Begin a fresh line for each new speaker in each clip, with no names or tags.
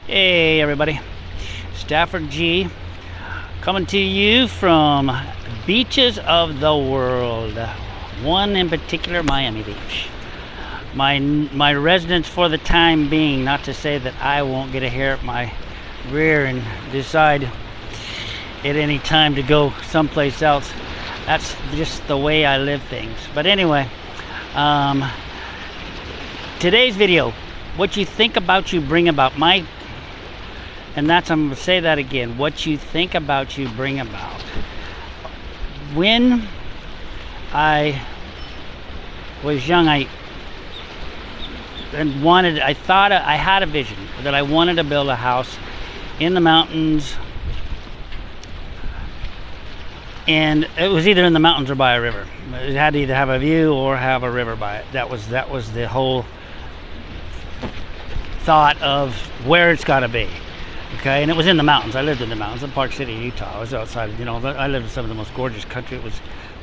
Hey everybody, Stafford G coming to you from beaches of the world. One in particular, Miami Beach. My residence for the time being, not to say that I won't get a hair at my rear and decide at any time to go someplace else. That's just the way I live things. But anyway, today's video, what you think about you bring about. And that's, I'm going to say that again, what you think about you bring about. When I was young, I thought I had a vision that I wanted to build a house in the mountains, and it was either in the mountains or by a river. It had to either have a view or have a river by it. That was the whole thought of where it's got to be. Okay, and it was in the mountains. I lived in the mountains in Park City, Utah. I was outside, I lived in some of the most gorgeous country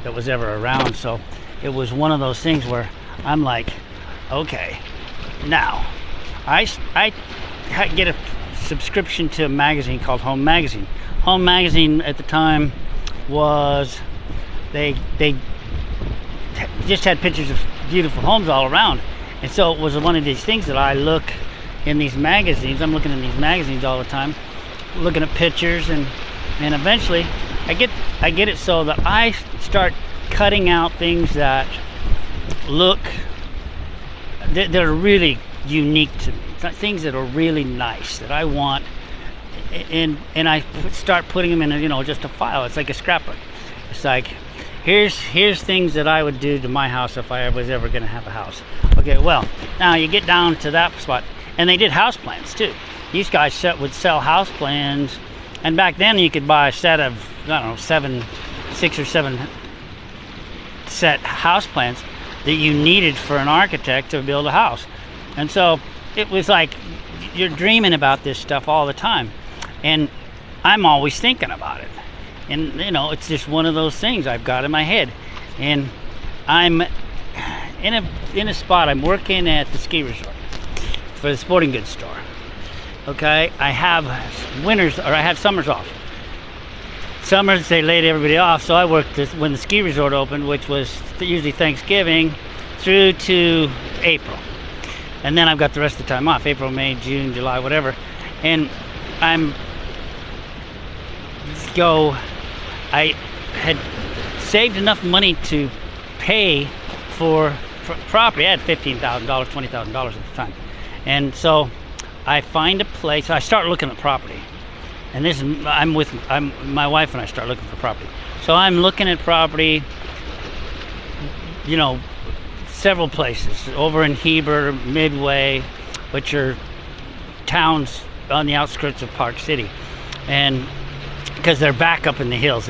that was ever around. So it was one of those things where I'm like, okay, now I get a subscription to a magazine called Home Magazine. Home Magazine at the time was, they just had pictures of beautiful homes all around. And so it was one of these things that I look in these magazines. I'm looking in these magazines all the time, looking at pictures, and eventually I get it so that I start cutting out things that look that are really unique to me, things that are really nice that I want, and I start putting them in just a file. It's like a scrapbook. It's like, here's things that I would do to my house if I was ever going to have a house. Okay, well, now you get down to that spot. And they did house plans too. These guys would sell house plans, and back then you could buy a set of, I don't know, 6 or 7 set house plans that you needed for an architect to build a house. And so it was like you're dreaming about this stuff all the time, and I'm always thinking about it. And it's just one of those things I've got in my head. And I'm in a spot. I'm working at the ski resort for the sporting goods store. Okay, I have summers off. Summers, they laid everybody off, so I worked when the ski resort opened, which was usually Thanksgiving through to April. And then I've got the rest of the time off, April, May, June, July, whatever. And I had saved enough money to pay for property. I had $15,000, $20,000 at the time. And so I find a place. I start looking at property, and my wife and I start looking for property. So I'm looking at property, several places over in Heber, Midway, which are towns on the outskirts of Park City, and because they're back up in the hills,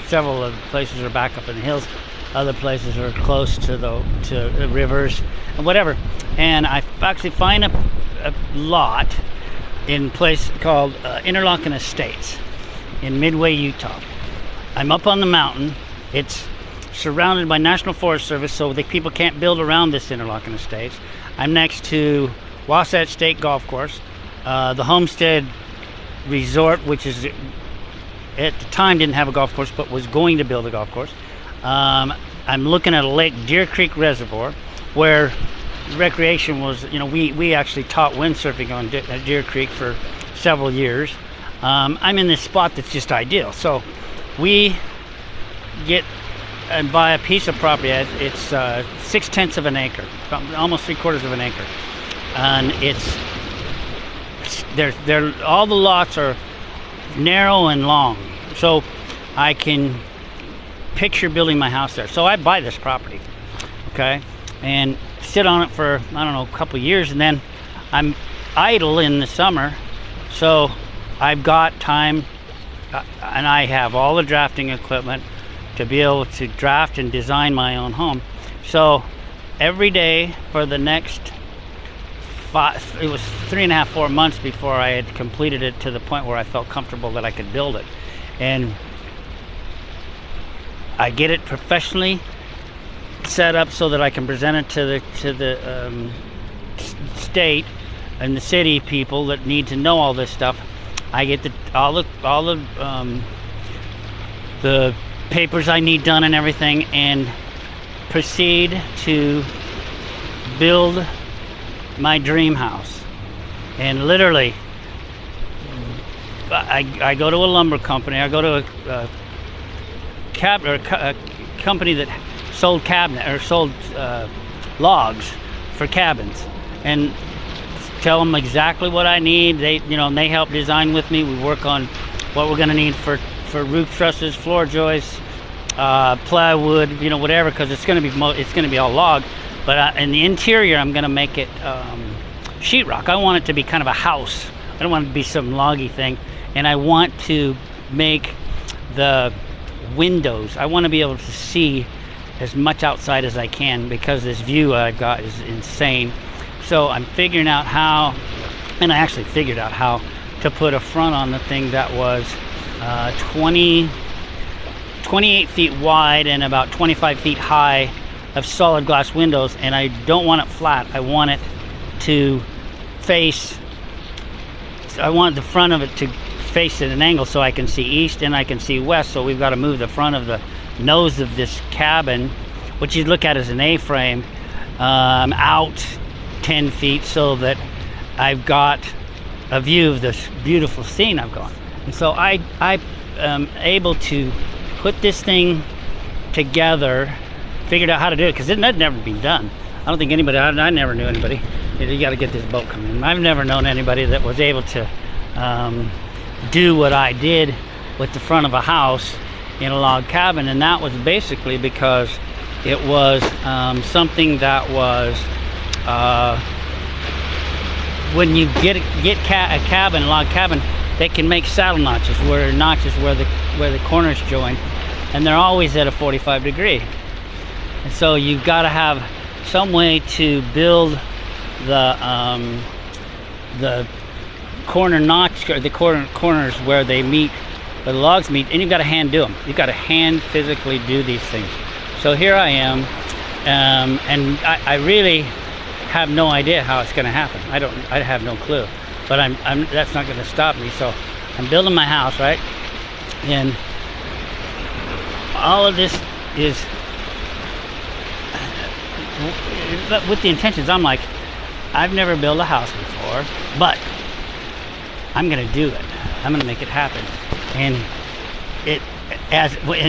several of the places are back up in the hills. Other places are close to the rivers and whatever. And I actually find a lot in a place called Interlochen Estates in Midway, Utah. I'm up on the mountain. It's surrounded by National Forest Service, so the people can't build around this Interlochen Estates. I'm next to Wasatch State Golf Course, the Homestead Resort, which is at the time didn't have a golf course but was going to build a golf course. I'm looking at a lake, Deer Creek Reservoir, where recreation was, we actually taught windsurfing on Deer Creek for several years. I'm in this spot that's just ideal. So we get and buy a piece of property. It's 6/10 of an acre, almost 3/4 of an acre. And all the lots are narrow and long. So I can picture building my house there. So I buy this property, okay, and sit on it for, I don't know, a couple years, and then I'm idle in the summer, so I've got time, and I have all the drafting equipment to be able to draft and design my own home. So every day for the next it was 3.5, 4 months before I had completed it to the point where I felt comfortable that I could build it. And I get it professionally set up so that I can present it to the state and the city people that need to know all this stuff. I get the papers I need done and everything, and proceed to build my dream house. And literally, I go to a lumber company. I go to a company that sold logs for cabins, and tell them exactly what I need. They help design with me. We work on what we're going to need for roof trusses, floor joists, plywood, whatever, because it's going to be all log. But in the interior, I'm going to make it sheetrock. I want it to be kind of a house. I don't want it to be some loggy thing. And I want to make the windows, I want to be able to see as much outside as I can, because this view I've got is insane. So I'm figuring out how, and I actually figured out how to put a front on the thing that was 28 feet wide and about 25 feet high of solid glass windows. And I don't want it flat. I want it to face, I want the front of it to face at an angle so I can see east and I can see west. So we've got to move the front of the nose of this cabin, which you look at as an A-frame, out 10 feet so that I've got a view of this beautiful scene I've got. And so I am able to put this thing together, figured out how to do it, because it had never been done. I don't think anybody, I never knew anybody. You got to get this boat coming in. I've never known anybody that was able to do what I did with the front of a house in a log cabin. And that was basically because it was something that was when you get a cabin, a log cabin, they can make saddle notches where the corners join, and they're always at a 45 degree. And so you've got to have some way to build the corner notch, or the corners where they meet, where the logs meet, and you've got to hand do them. You've got to hand physically do these things. So here I am, and I really have no idea how it's going to happen. I have no clue, but that's not going to stop me. So I'm building my house, right? And all of this is with the intentions. I'm like, I've never built a house before, but I'm going to do it. I'm going to make it happen. And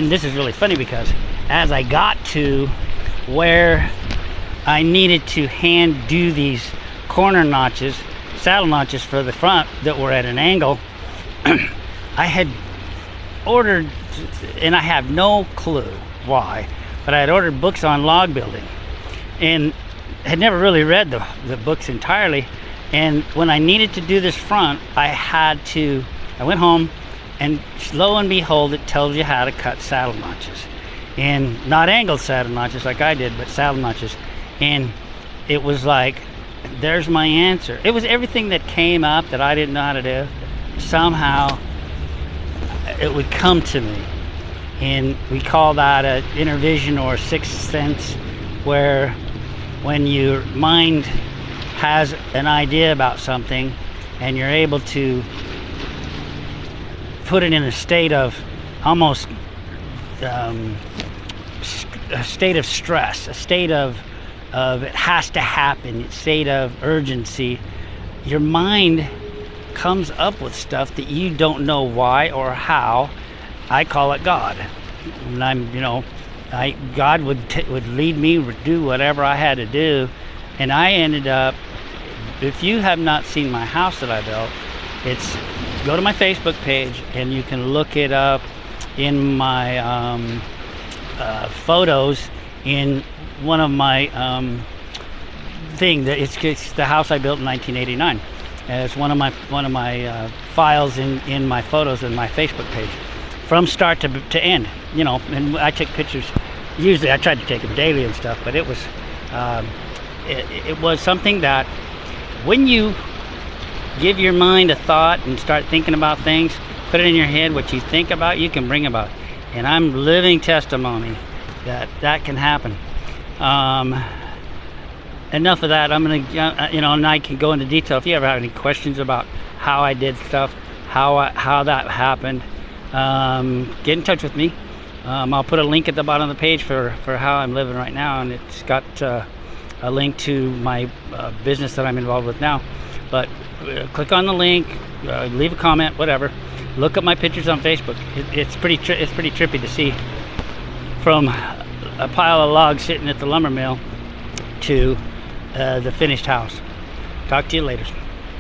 this is really funny, because as I got to where I needed to hand do these corner notches, saddle notches for the front that were at an angle, I had ordered, and I have no clue why, but I had ordered books on log building and had never really read the books entirely. And when I needed to do this front, I went home, and lo and behold, it tells you how to cut saddle notches. And not angled saddle notches like I did, but saddle notches. And it was like, there's my answer. It was everything that came up that I didn't know how to do. Somehow it would come to me. And we call that an inner vision or sixth sense, where when your mind has an idea about something and you're able to put it in a state of almost a state of stress, a state of it has to happen, a state of urgency, your mind comes up with stuff that you don't know why or how. I call it God. And God would lead me, would do whatever I had to do. And I ended up, if you have not seen my house that I built, go to my Facebook page and you can look it up in my photos in one of my it's the house I built in 1989. It's one of my files in my photos in my Facebook page, from start to end. And I take pictures. Usually I try to take them daily and stuff, but it was something that when you give your mind a thought and start thinking about things, put it in your head, what you think about, you can bring about. And I'm living testimony that can happen. enough of that. I'm gonna, and I can go into detail if you ever have any questions about how I did stuff, how that happened. Get in touch with me. I'll put a link at the bottom of the page for how I'm living right now, and it's got a link to my business that I'm involved with now. But click on the link, leave a comment, whatever. Look at my pictures on Facebook. It's pretty trippy to see from a pile of logs sitting at the lumber mill to the finished house. Talk to you later.